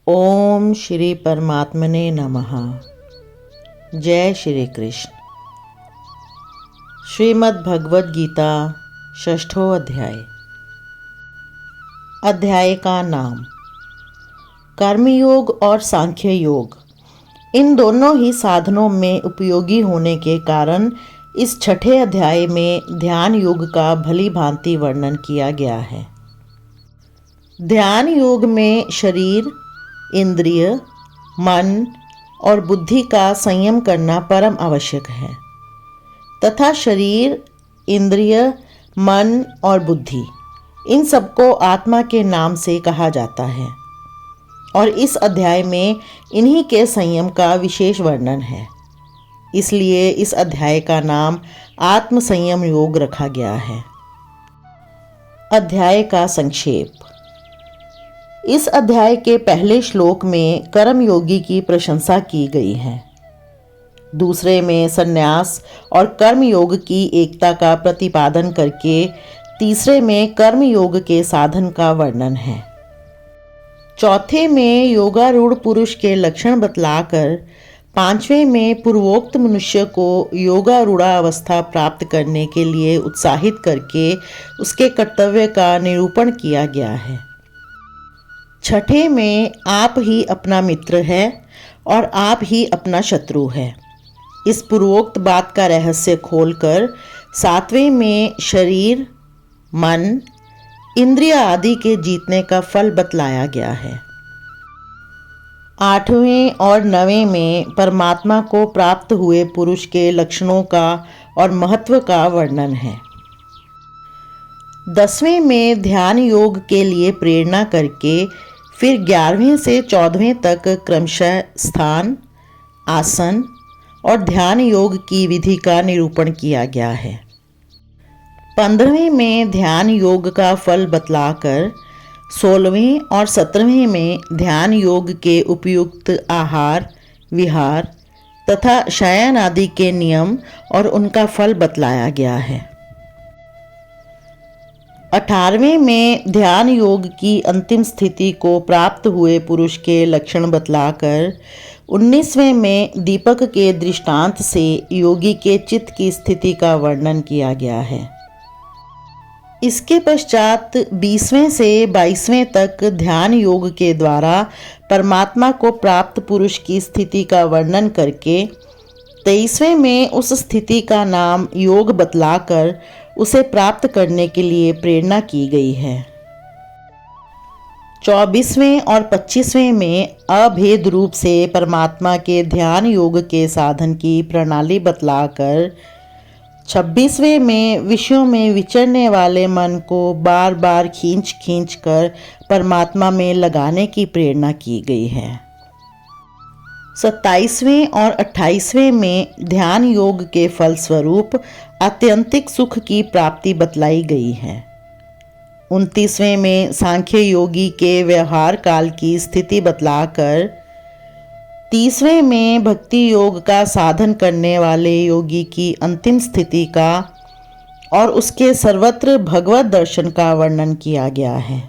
ओम श्री परमात्मने नमः। जय श्री कृष्ण। श्रीमद् भगवद गीता षष्ठो अध्याय। अध्याय का नाम कर्मयोग और सांख्य योग। इन दोनों ही साधनों में उपयोगी होने के कारण इस छठे अध्याय में ध्यान योग का भली भांति वर्णन किया गया है। ध्यान योग में शरीर, इंद्रिय, मन और बुद्धि का संयम करना परम आवश्यक है तथा शरीर, इंद्रिय, मन और बुद्धि इन सबको आत्मा के नाम से कहा जाता है और इस अध्याय में इन्हीं के संयम का विशेष वर्णन है। इसलिए इस अध्याय का नाम आत्म संयम योग रखा गया है। अध्याय का संक्षेप। इस अध्याय के पहले श्लोक में कर्म योगी की प्रशंसा की गई है। दूसरे में संन्यास और कर्म योग की एकता का प्रतिपादन करके तीसरे में कर्म योग के साधन का वर्णन है। चौथे में योगारूढ़ पुरुष के लक्षण बतलाकर पांचवें में पूर्वोक्त मनुष्य को योगारूढ़ावस्था प्राप्त करने के लिए उत्साहित करके उसके कर्तव्य का निरूपण किया गया है। छठे में आप ही अपना मित्र है और आप ही अपना शत्रु है। इस पूर्वोक्त बात का रहस्य खोलकर सातवें में शरीर, मन, इंद्रिय आदि के जीतने का फल बतलाया गया है। आठवें और नवें में परमात्मा को प्राप्त हुए पुरुष के लक्षणों का और महत्व का वर्णन है। 10वें में ध्यान योग के लिए प्रेरणा करके फिर 11वें से 14वें तक क्रमशः स्थान, आसन और ध्यान योग की विधि का निरूपण किया गया है। 15वें में ध्यान योग का फल बतलाकर 16वें और 17वें में ध्यान योग के उपयुक्त आहार, विहार तथा शयन आदि के नियम और उनका फल बतलाया गया है। 18वें में ध्यान योग की अंतिम स्थिति को प्राप्त हुए पुरुष के लक्षण बतलाकर 19वें में दीपक के दृष्टांत से योगी के चित्त की स्थिति का वर्णन किया गया है। इसके पश्चात 20वें से 22वें तक ध्यान योग के द्वारा परमात्मा को प्राप्त पुरुष की स्थिति का वर्णन करके 23वें में उस स्थिति का नाम योग बतलाकर उसे प्राप्त करने के लिए प्रेरणा की गई है। 24वें और 25वें में अभेद रूप से परमात्मा के ध्यान योग के साधन की प्रणाली बतलाकर 26वें में विषयों में विचरने वाले मन को बार बार खींच कर परमात्मा में लगाने की प्रेरणा की गई है। 27वें और 28वें में ध्यान योग के फलस्वरूप आत्यंतिक सुख की प्राप्ति बतलाई गई है। 29वें में सांख्य योगी के व्यवहार काल की स्थिति बतलाकर 30वें में भक्ति योग का साधन करने वाले योगी की अंतिम स्थिति का और उसके सर्वत्र भगवत दर्शन का वर्णन किया गया है।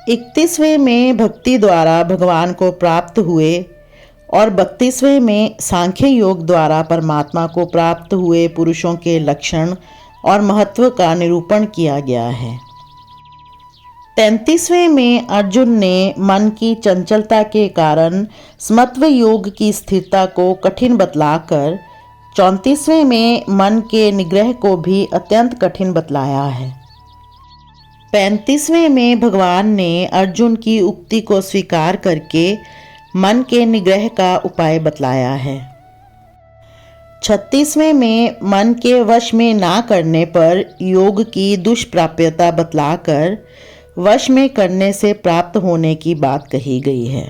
31वें में भक्ति द्वारा भगवान को प्राप्त हुए और 32वें में सांख्य योग द्वारा परमात्मा को प्राप्त हुए पुरुषों के लक्षण और महत्व का निरूपण किया गया है। 33वें में अर्जुन ने मन की चंचलता के कारण समत्व योग की स्थिरता को कठिन बतलाकर 34वें में मन के निग्रह को भी अत्यंत कठिन बतलाया है। 35वें में भगवान ने अर्जुन की उक्ति को स्वीकार करके मन के निग्रह का उपाय बतलाया है। 36वें में मन के वश में ना करने पर योग की दुष्प्राप्यता बतलाकर वश में करने से प्राप्त होने की बात कही गई है।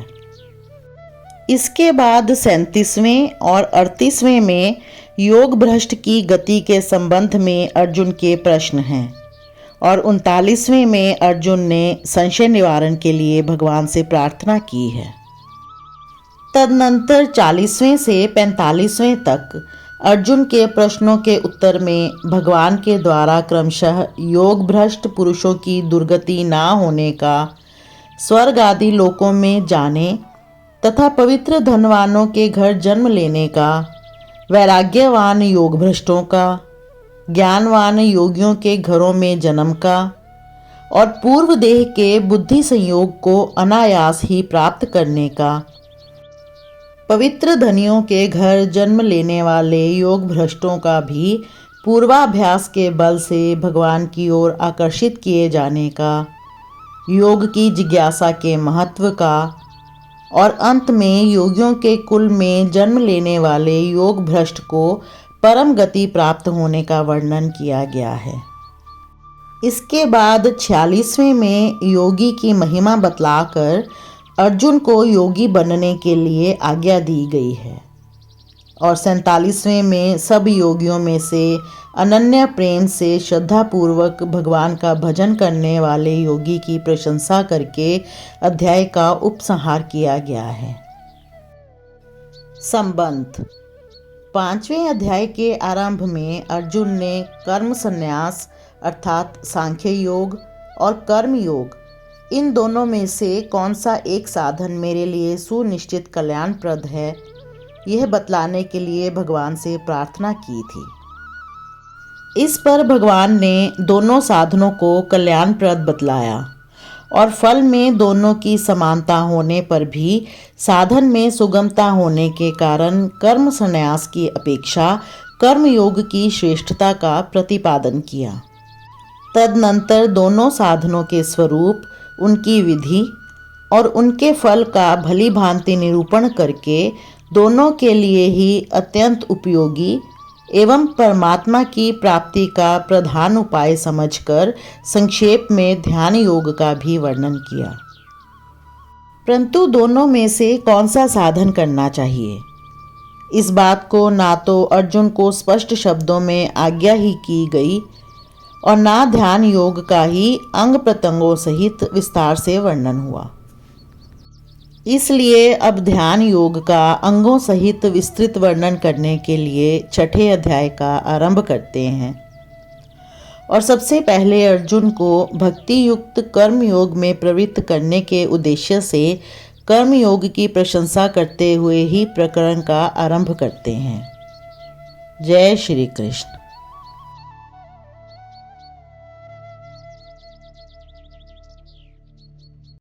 इसके बाद 37वें और 38वें में योग भ्रष्ट की गति के संबंध में अर्जुन के प्रश्न हैं और 39वें में अर्जुन ने संशय निवारण के लिए भगवान से प्रार्थना की है। तदनंतर 40वें से 45वें तक अर्जुन के प्रश्नों के उत्तर में भगवान के द्वारा क्रमशः योग भ्रष्ट पुरुषों की दुर्गति ना होने का स्वर्ग आदि लोकों में जाने तथा पवित्र धनवानों के घर जन्म लेने का, वैराग्यवान योग भ्रष्टों का, ज्ञानवान योगियों के घरों में जन्म का और पूर्व देह के बुद्धि संयोग को अनायास ही प्राप्त करने का, पवित्र धनियों के घर जन्म लेने वाले योग भ्रष्टों का भी पूर्वाभ्यास के बल से भगवान की ओर आकर्षित किए जाने का, योग की जिज्ञासा के महत्व का और अंत में योगियों के कुल में जन्म लेने वाले योग भ्रष्ट को परम गति प्राप्त होने का वर्णन किया गया है। इसके बाद 46वें में योगी की महिमा बतलाकर अर्जुन को योगी बनने के लिए आज्ञा दी गई है और 47वें में सब योगियों में से अनन्य प्रेम से श्रद्धापूर्वक भगवान का भजन करने वाले योगी की प्रशंसा करके अध्याय का उपसंहार किया गया है। संबंध 5वें अध्याय के आरंभ में अर्जुन ने कर्म संन्यास अर्थात सांख्य योग और कर्म योग, इन दोनों में से कौन सा एक साधन मेरे लिए सुनिश्चित कल्याणप्रद है, यह बतलाने के लिए भगवान से प्रार्थना की थी। इस पर भगवान ने दोनों साधनों को कल्याणप्रद बतलाया और फल में दोनों की समानता होने पर भी साधन में सुगमता होने के कारण कर्म संन्यास की अपेक्षा कर्मयोग की श्रेष्ठता का प्रतिपादन किया। तदनंतर दोनों साधनों के स्वरूप, उनकी विधि और उनके फल का भली भांति निरूपण करके दोनों के लिए ही अत्यंत उपयोगी एवं परमात्मा की प्राप्ति का प्रधान उपाय समझकर संक्षेप में ध्यान योग का भी वर्णन किया। परंतु दोनों में से कौन सा साधन करना चाहिए, इस बात को ना तो अर्जुन को स्पष्ट शब्दों में आज्ञा ही की गई और ना ध्यान योग का ही अंग प्रत्यंगों सहित विस्तार से वर्णन हुआ। इसलिए अब ध्यान योग का अंगों सहित विस्तृत वर्णन करने के लिए 6ठे अध्याय का आरंभ करते हैं और सबसे पहले अर्जुन को भक्ति युक्त कर्म योग में प्रवृत्त करने के उद्देश्य से कर्म योग की प्रशंसा करते हुए ही प्रकरण का आरंभ करते हैं। जय श्री कृष्ण।